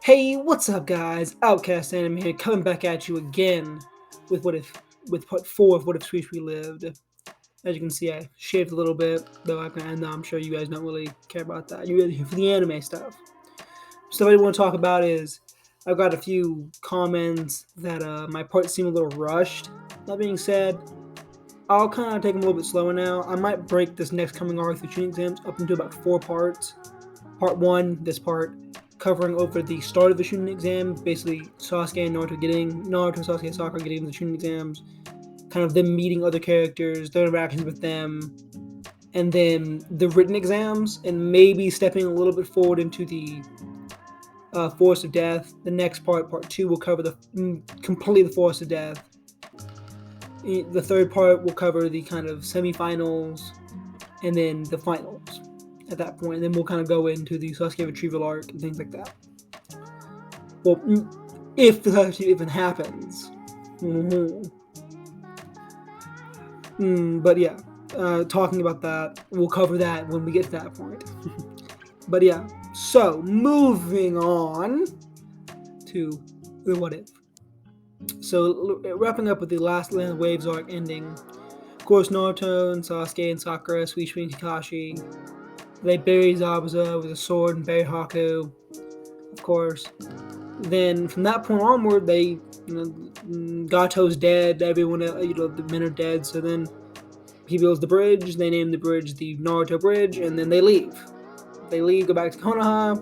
Hey, what's up, guys? Outcast Anime here, coming back at you again with with part 4 of What If Shisui Lived. As you can see, I shaved a little bit, though I'm sure you guys don't really care about that. You're really here for the anime stuff. Stuff I want to talk about is I've got a few comments that my parts seem a little rushed. That being said, I'll kind of take them a little bit slower now. I might break this next coming arc, the chunin exams, up into about 4 parts. Part 1, this part, covering over the start of the chunin exam, basically Sasuke and Sasuke and Sakura getting the chunin exams, kind of them meeting other characters, their interactions with them, and then the written exams, and maybe stepping a little bit forward into the Forest of Death. The next part 2, will cover completely the Forest of Death. The third part will cover the kind of semifinals, and then the finals at that point, and then we'll kind of go into the Sasuke retrieval arc and things like that. Well, if the Sasuke even happens. But yeah, talking about that, we'll cover that when we get to that point. But yeah, so moving on to the What If. So wrapping up with the last Land Waves arc ending. Of course, Naruto and Sasuke and Sakura, Shisui and Kakashi. They bury Zabuza with a sword and bury Haku, of course. Then from that point onward, Gato's dead. Everyone, the men are dead. So then he builds the bridge. They name the bridge the Naruto Bridge, and then they leave. They leave, go back to Konoha,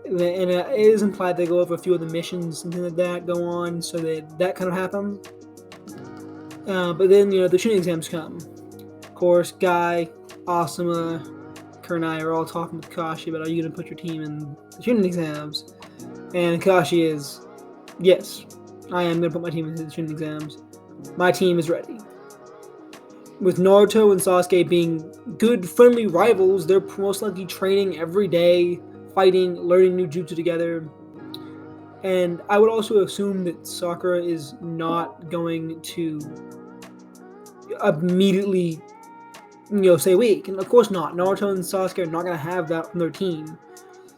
and it is implied they go over a few of the missions and things like that go on, so that kind of happens. But then the Chunin exams come. Of course, Guy, Asuma, Kurenai are all talking with Kakashi about, are you going to put your team in the Chunin exams? And Kakashi is, yes, I am going to put my team into the Chunin exams. My team is ready. With Naruto and Sasuke being good, friendly rivals, they're most likely training every day, fighting, learning new jutsu together. And I would also assume that Sakura is not going to immediately stay weak. And of course not. Naruto and Sasuke are not going to have that from their team.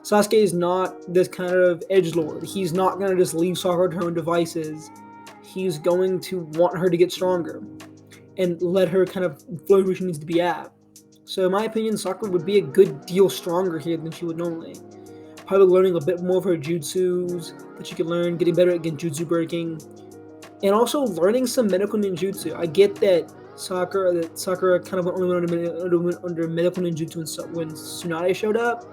Sasuke is not this kind of edgelord. He's not going to just leave Sakura to her own devices. He's going to want her to get stronger and let her kind of flow where she needs to be at. So in my opinion, Sakura would be a good deal stronger here than she would normally. Probably learning a bit more of her jutsus that she could learn, getting better at genjutsu breaking, and also learning some medical ninjutsu. I get that Sakura kind of only went under medical ninjutsu when Tsunade showed up,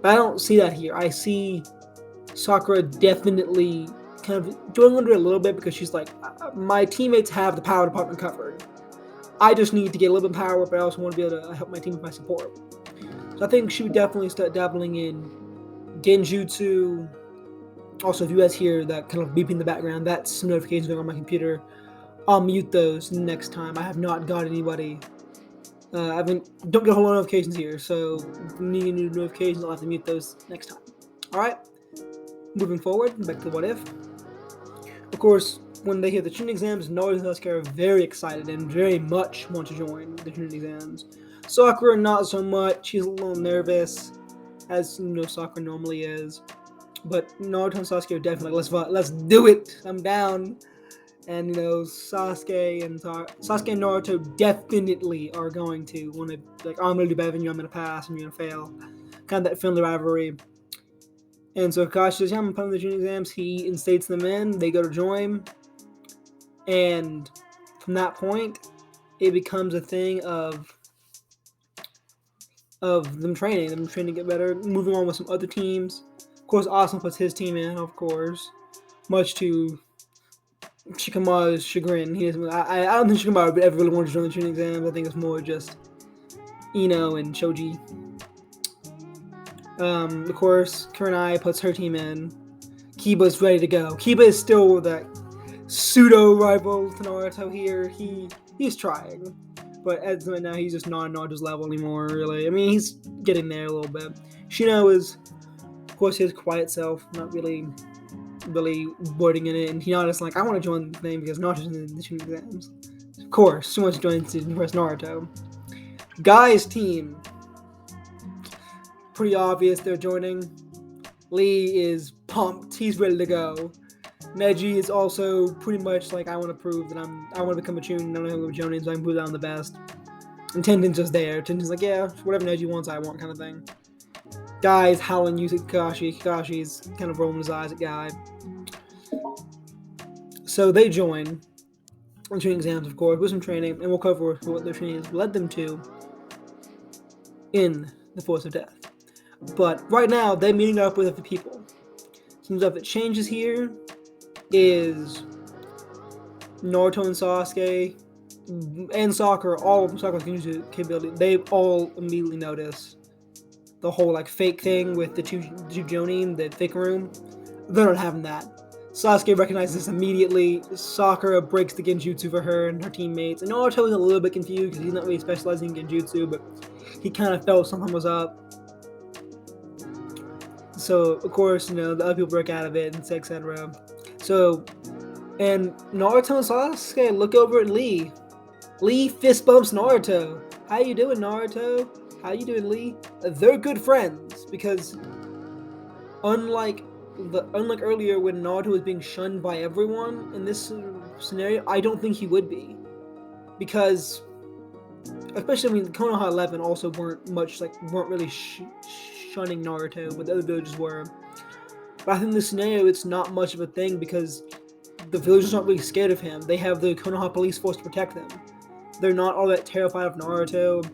but I don't see that here. I see Sakura definitely kind of going under a little bit because she's like, my teammates have the power department covered. I just need to get a little bit of power, but I also want to be able to help my team with my support. So I think she would definitely start dabbling in genjutsu. Also, if you guys hear that kind of beeping in the background, that's some notifications going on my computer. I'll mute those next time. I have not got anybody. Don't get a whole lot of notifications here, so if you need new notifications, I'll have to mute those next time. Alright, moving forward, back to What If. Of course, when they hear the Chunin exams, Naruto and Sasuke are very excited and very much want to join the Chunin exams. Sakura, not so much. She's a little nervous, as Sakura normally is. But Naruto and Sasuke are definitely like, let's do it. I'm down. And Sasuke and Naruto definitely are going to want to, like, I'm gonna do better than you. I'm gonna pass and you're gonna fail. Kind of that friendly rivalry. And so Kakashi says, yeah, I'm putting the Chunin exams. He instates them in. They go to join. And from that point, it becomes a thing of them training to get better, moving on with some other teams. Of course, Asuma puts his team in, of course, much to Shikamaru's chagrin. He doesn't. I don't think Shikamaru would ever really want to join the Chunin exams. I think it's more just Ino and Shoji. Of course, Kurenai puts her team in. Kiba's ready to go. Kiba is still that pseudo rival to Naruto here. He's trying, but as of now, he's just not on Naruto's level anymore. Really, I mean, he's getting there a little bit. Shino is, of course, his quiet self, not really wording in it, and Hinata's like, I want to join the thing because Naruto's in the Chunin exams. Of course, she wants to join to impress Naruto. Guy's team, pretty obvious they're joining. Lee is pumped. He's ready to go. Neji is also pretty much like, I want to prove that I want to become a chunin. I don't know what Jonin, so I can prove that I'm the best. And Tenten's just there. Tenten's like, yeah, whatever Neji wants, I want, kind of thing. Guy's howling using Kakashi. Kakashi's kind of rolling his eyes at Guy. So they join on training exams, of course, with some training, and we'll cover what their training has led them to in the Force of Death. But right now, they're meeting up with other people. Some stuff that changes here is Naruto and Sasuke and Sakura, all of Sakura's capability, they all immediately notice the whole like fake thing with the two Jonin, the fake room. They're not having that. Sasuke recognizes this immediately. Sakura breaks the genjutsu for her and her teammates. And Naruto is a little bit confused because he's not really specializing in genjutsu, but he kind of felt something was up. So, of course, the other people break out of it, and etc. So, and Naruto and Sasuke look over at Lee. Lee fist bumps Naruto. How you doing, Naruto? How you doing, Lee? They're good friends because unlike earlier when Naruto was being shunned by everyone, in this scenario, I don't think he would be. Because, especially, Konoha 11 also weren't really shunning Naruto, but the other villages were. But I think in this scenario, it's not much of a thing because the villagers aren't really scared of him. They have the Konoha police force to protect them. They're not all that terrified of Naruto.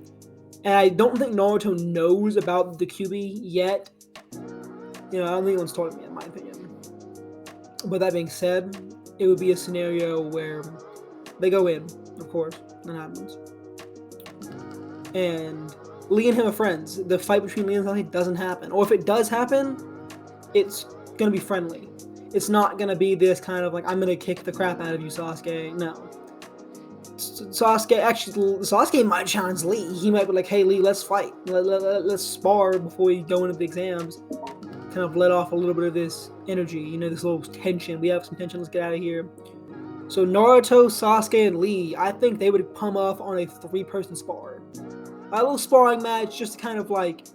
And I don't think Naruto knows about the Kyuubi yet. I don't think anyone's told me, in my opinion. But that being said, it would be a scenario where they go in, of course, that happens. And Lee and him are friends. The fight between Lee and Sasuke doesn't happen. Or if it does happen, it's gonna be friendly. It's not gonna be this kind of like, I'm gonna kick the crap out of you, Sasuke. No. Sasuke might challenge Lee. He might be like, hey Lee, let's fight. Let's spar before we go into the exams. Kind of let off a little bit of this energy, this little tension. We have some tension, let's get out of here. So Naruto, Sasuke, and Lee, I think they would come off on a 3-person spar. A little sparring match just to kind of like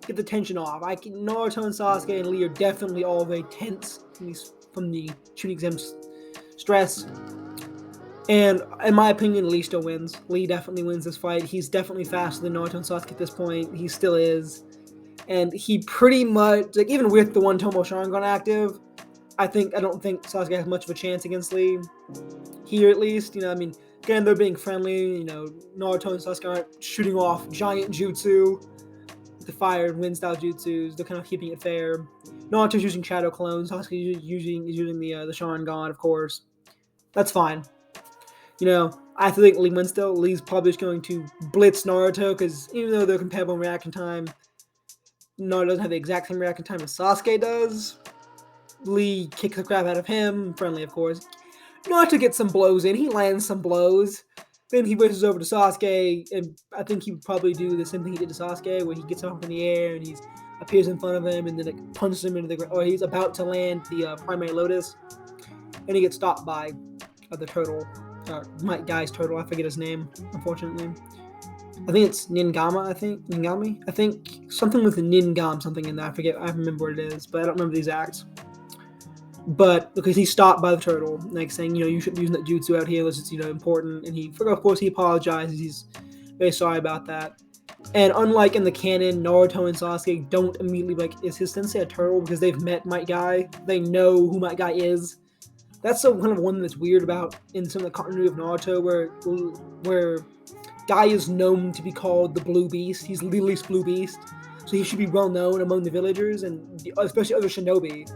get the tension off. Naruto and Sasuke and Lee are definitely all very tense, at least from the chunin exam stress. And in my opinion, Lee still wins. Lee definitely wins this fight. He's definitely faster than Naruto and Sasuke at this point. He still is. And he pretty much, even with the one Tomo Sharingan active, I don't think Sasuke has much of a chance against Lee. Here at least, again, they're being friendly, Naruto and Sasuke aren't shooting off giant jutsu, the fire and wind style jutsus, they're kind of keeping it fair. Naruto's using shadow clones, Sasuke is using the Sharingan, of course. That's fine. I think Lee wins still. Lee's probably just going to blitz Naruto, because even though they're comparable in reaction time, Naruto doesn't have the exact same reaction time as Sasuke does. Lee kicks the crap out of him, friendly of course. Naruto gets some blows in, he lands some blows. Then he races over to Sasuke, and I think he would probably do the same thing he did to Sasuke, where he gets up in the air and he appears in front of him and then punches him into the ground, or he's about to land the primary lotus, and he gets stopped by the turtle. Guy's turtle, I forget his name, unfortunately. I think it's Ningami? I think something with the Ningam something in there. I remember what it is, but I don't remember the exacts. But because he's stopped by the turtle, saying, you shouldn't be using that jutsu out here, it's important. And of course, he apologizes. He's very sorry about that. And unlike in the canon, Naruto and Sasuke don't immediately is his sensei a turtle? Because they've met Might Guy. They know who Might Guy is. That's the kind of one that's weird about in some of the continuity of Naruto, where Guy is known to be called the Blue Beast. He's literally Blue Beast, so he should be well known among the villagers and especially other shinobi.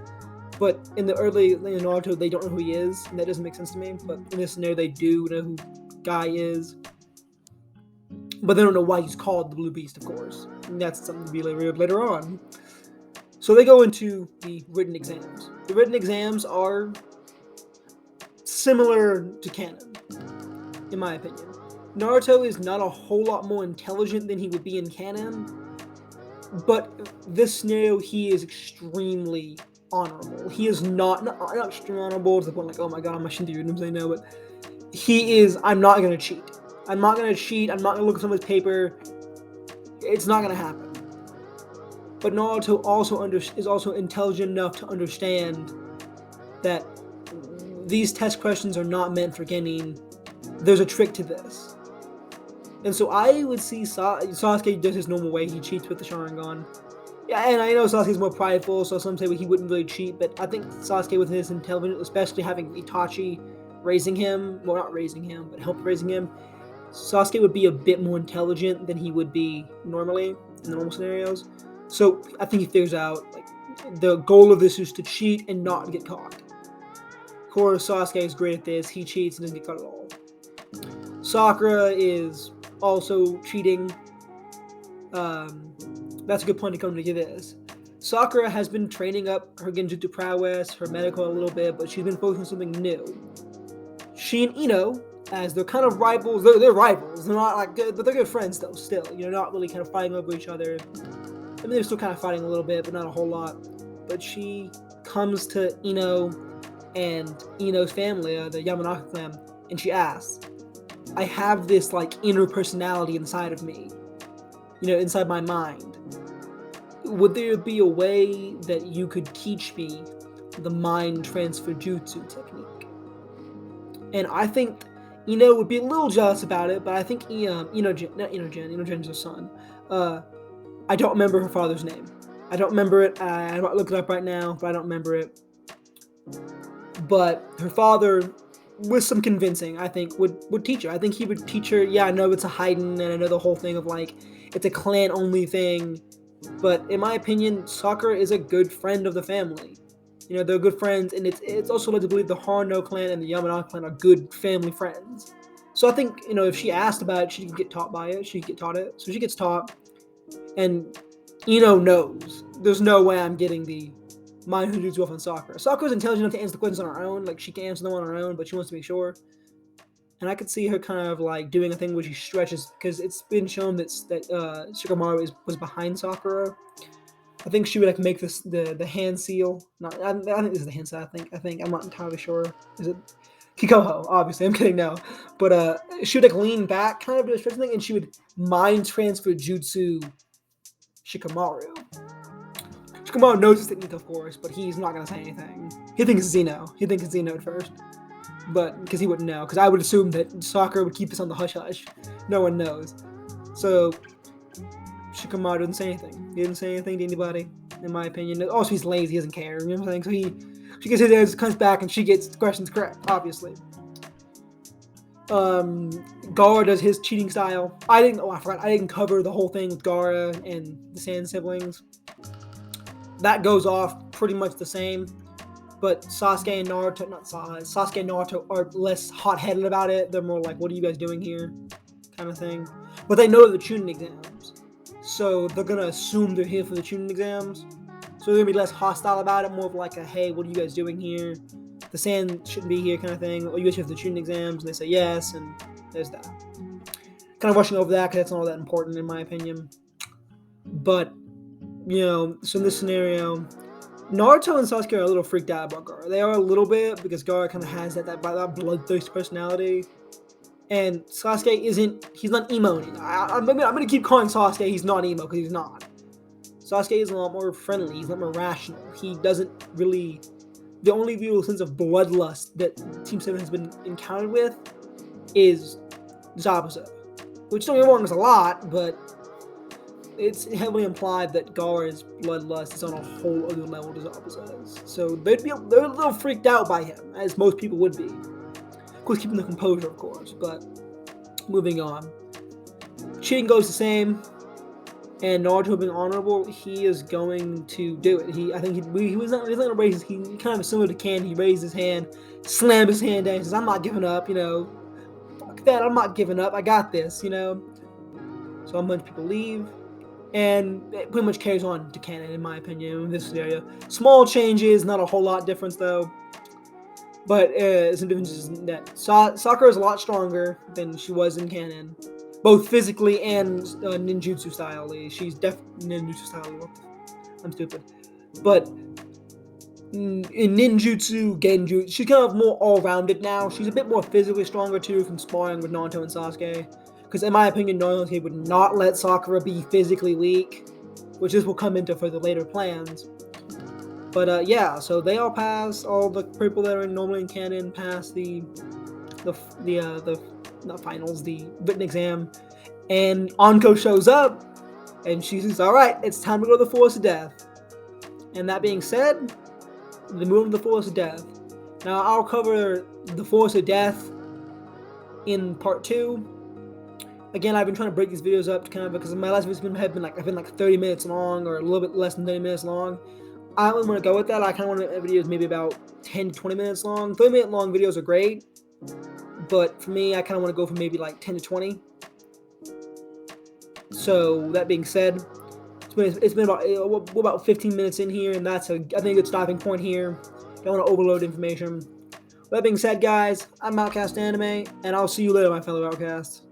But in the early Naruto, they don't know who he is, and that doesn't make sense to me. But in this scenario, they do know who Guy is, but they don't know why he's called the Blue Beast, of course. And that's something to be revealed later on. So they go into the written exams. The written exams are similar to canon, in my opinion. Naruto is not a whole lot more intelligent than he would be in canon, but this scenario, he is extremely honorable. He is not extremely honorable to the point oh my god, I'm a Shinryu, no, but he is, I'm not going to cheat. I'm not going to look at someone's paper. It's not going to happen. But Naruto is also intelligent enough to understand that these test questions are not meant for Genin. There's a trick to this. And so I would see Sasuke does his normal way. He cheats with the Sharingan. Yeah, and I know Sasuke's more prideful, so some say he wouldn't really cheat, but I think Sasuke with his intelligence, especially having Itachi raising him, well, not raising him, but help raising him, Sasuke would be a bit more intelligent than he would be normally in the normal scenarios. So I think he figures out, like, the goal of this is to cheat and not get caught. Of course, Sasuke is great at this. He cheats and doesn't get caught at all. Sakura is also cheating. That's a good point to come to this. Sakura has been training up her genjutsu prowess, her medical a little bit, but she's been focusing on something new. She and Ino, as they're kind of rivals, they're rivals. They're not like good, but they're good friends though. Still, not really kind of fighting over each other. I mean, they're still kind of fighting a little bit, but not a whole lot. But she comes to Ino and Ino's family, the Yamanaka clan, and she asks, "I have this like inner personality inside of me, inside my mind. Would there be a way that you could teach me the mind Transferjutsu technique?" And I think Ino would be a little jealous about it, but I think Inogen's her son. I don't remember her father's name. I don't remember it. I'm not looking it up right now, but I don't remember it. But her father, with some convincing, I think, would teach her. I think he would teach her, yeah, I know it's a Haiden, and I know the whole thing of, like, it's a clan-only thing. But in my opinion, Sakura is a good friend of the family. They're good friends, and it's also led to believe the Haruno clan and the Yamanaka clan are good family friends. So I think, if she asked about it, she could get taught by it. She could get taught it. So she gets taught, and Ino knows. There's no way I'm getting the mind Jujutsu off on Sakura. Sakura's intelligent enough to answer the questions on her own. Like, she can answer them on her own, but she wants to make sure. And I could see her kind of like doing a thing where she stretches, because it's been shown that Shikamaru was behind Sakura. I think she would like make this the hand seal. I think this is the hand seal. I think I'm not entirely sure. Is it Kikoho? Obviously, I'm kidding now. But she would like lean back, kind of do a stretching thing, and she would mind transfer jutsu Shikamaru. Shikamaru knows this technique, of course, but he's not gonna say anything. He thinks it's Zeno. He thinks it's Zeno at first. But because he wouldn't know, because I would assume that Sakura would keep this on the hush hush. No one knows. So Shikamaru didn't say anything. He didn't say anything to anybody, in my opinion. Also, he's lazy. He doesn't care. You know what I'm saying? So she gets his answers, comes back, and she gets the questions correct, obviously. Gaara does his cheating style. I didn't cover the whole thing with Gaara and the Sand siblings. That goes off pretty much the same. But Sasuke and Naruto are less hot-headed about it. They're more like, what are you guys doing here? Kind of thing. But they know the chunin exams. So they're going to assume they're here for the chunin exams. So they're going to be less hostile about it. More of like a, hey, what are you guys doing here? The sand shouldn't be here kind of thing. Or you guys here for the chunin exams? And they say yes, and there's that. Kind of rushing over that because that's not all that important in my opinion. But, so in this scenario, Naruto and Sasuke are a little freaked out about Gaara. They are a little bit, because Gaara kind of has that bloodthirsty personality. And Sasuke he's not emo anymore. I'm going to keep calling Sasuke he's not emo, because he's not. Sasuke is a lot more friendly. He's a lot more rational. He doesn't really... The only real sense of bloodlust that Team 7 has been encountered with is Zabuza. Which, don't get me wrong, is a lot, but it's heavily implied that Gaara's bloodlust is on a whole other level to Zabuza's. So they're a little freaked out by him, as most people would be. Of course, keeping the composure, of course, but moving on. Cheating goes the same, and Naruto being honorable, he is going to do it. He's not going to raise his hand. He kind of similar to Ken. He raised his hand, slammed his hand down, and says, I'm not giving up, fuck that, I'm not giving up, I got this, So a bunch of people leave. And it pretty much carries on to canon, in my opinion, in this area. Small changes, not a whole lot difference, though. But some differences in that Sakura is a lot stronger than she was in canon. Both physically and ninjutsu style. She's definitely ninjutsu style. I'm stupid. But in ninjutsu, genjutsu, she's kind of more all-rounded now. She's a bit more physically stronger, too, from sparring with Naruto and Sasuke. Because in my opinion, Naruto would not let Sakura be physically weak. which this will come into for the later plans. But yeah, so they all pass. All the people that are normally in canon pass the not finals, the written exam, and Anko shows up, and she says, "All right, it's time to go to the Forest of Death." And that being said, they move to the Forest of Death. Now I'll cover the Forest of Death in part 2. Again, I've been trying to break these videos up to kind of, because my last videos have been like 30 minutes long, or a little bit less than 30 minutes long. I don't want to go with that. I kind of want videos maybe about 10 to 20 minutes long. 30-minute long videos are great, but for me, I kind of want to go for maybe like 10 to 20. So that being said, it's been about we're about 15 minutes in here, and that's I think a good stopping point here. Don't want to overload information. That being said, guys, I'm Outcast Anime, and I'll see you later, my fellow Outcasts.